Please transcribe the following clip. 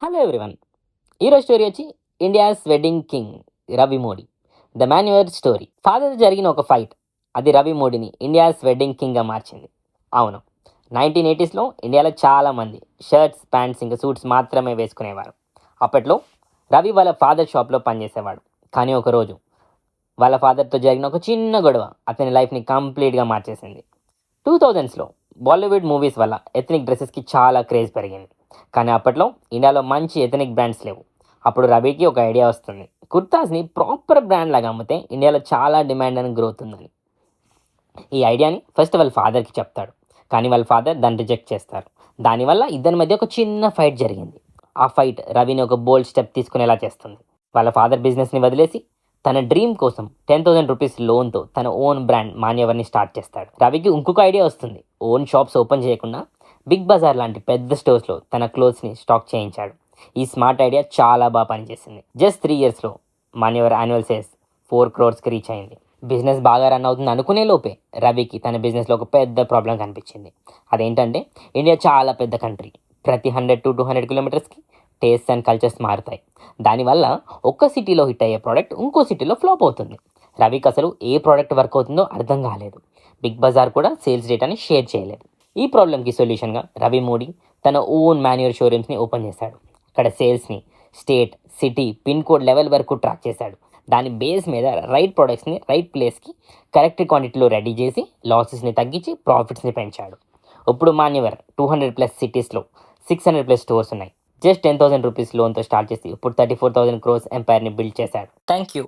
Hello everyone. ఈరోజు story వచ్చి India's wedding king Ravi Modi, the man your story. Father జరిగిన ఒక ఫైట్ అది రవి మోడీని ఇండియాస్ వెడ్డింగ్ కింగ్గా మార్చింది. అవును, 1980స్లో ఇండియాలో చాలామంది షర్ట్స్, ప్యాంట్స్ ఇంకా సూట్స్ మాత్రమే వేసుకునేవారు. అప్పట్లో రవి వాళ్ళ ఫాదర్ షాప్లో పనిచేసేవాడు. కానీ ఒకరోజు వాళ్ళ ఫాదర్తో జరిగిన ఒక చిన్న గొడవ అతని లైఫ్ని కంప్లీట్గా మార్చేసింది. 2000స్లో బాలీవుడ్ మూవీస్ వల్ల ఎథనిక్ డ్రెస్సెస్కి చాలా క్రేజ్ పెరిగింది. కానీ అప్పట్లో ఇండియాలో మంచి ఎథనిక్ బ్రాండ్స్ లేవు. అప్పుడు రవికి ఒక ఐడియా వస్తుంది, కుర్తాస్ని ప్రాపర్ బ్రాండ్ లాగా అమ్మితే ఇండియాలో చాలా డిమాండ్ అని గ్రోత్ ఉందని. ఈ ఐడియాని ఫస్ట్ వాళ్ళ ఫాదర్కి చెప్తాడు. కానీ వాళ్ళ ఫాదర్ దాన్ని రిజెక్ట్ చేస్తారు. దానివల్ల ఇద్దరి మధ్య ఒక చిన్న ఫైట్ జరిగింది. ఆ ఫైట్ రవిని ఒక బోల్డ్ స్టెప్ తీసుకునేలా చేస్తుంది. వాళ్ళ ఫాదర్ బిజినెస్ని వదిలేసి తన డ్రీమ్ కోసం 10,000 రూపీస్ లోన్తో తన ఓన్ బ్రాండ్ మాన్యవర్ని స్టార్ట్ చేస్తాడు. రవికి ఇంకొక ఐడియా వస్తుంది. ఓన్ షాప్స్ ఓపెన్ చేయకుండా బిగ్ బజార్ లాంటి పెద్ద స్టోర్స్లో తన క్లోత్స్ని స్టాక్ చేయించాడు. ఈ స్మార్ట్ ఐడియా చాలా బాగా పనిచేసింది. జస్ట్ 3 ఇయర్స్లో Manyavar annual sales 4 crores reach అయింది. బిజినెస్ బాగా రన్ అవుతుంది అనుకునే లోపే రవికి తన బిజినెస్లో ఒక పెద్ద ప్రాబ్లం కనిపించింది. అదేంటంటే ఇండియా చాలా పెద్ద కంట్రీ. ప్రతి 100 to 200 కిలోమీటర్స్కి టేస్ట్ అండ్ కల్చర్స్ మారుతాయి. దానివల్ల ఒక్క సిటీలో హిట్ అయ్యే ప్రోడక్ట్ ఇంకో సిటీలో ఫ్లాప్ అవుతుంది. రవికి అసలు ఏ ప్రోడక్ట్ వర్క్ అవుతుందో అర్థం కాలేదు. బిగ్ బజార్ కూడా సేల్స్ డేటాని షేర్ చేయలేదు. ఈ ప్రాబ్లంకి సొల్యూషన్గా రవి మోడీ తన ఓన్ మాన్యువల్ షోరూమ్స్ని ఓపెన్ చేశాడు. అక్కడ సేల్స్ని state, city, pin code level వరకు ట్రాక్ చేశాడు. దాని బేస్ మీద రైట్ ప్రోడక్ట్స్ని రైట్ ప్లేస్కి కరెక్ట్ క్వాంటిటీలో రెడీ చేసి లాసెస్ని తగ్గించి ప్రాఫిట్స్ని పెంచాడు. ఇప్పుడు మాన్యువర్ 200+ సిటీస్లో 600+ స్టోర్స్ ఉన్నాయి. జస్ట్ 10,000 రూపీస్ లోన్తో స్టార్ట్ చేసి ఇప్పుడు 34,000 crores ఎంపైర్ని బిల్డ్ చేశాడు. Thank you.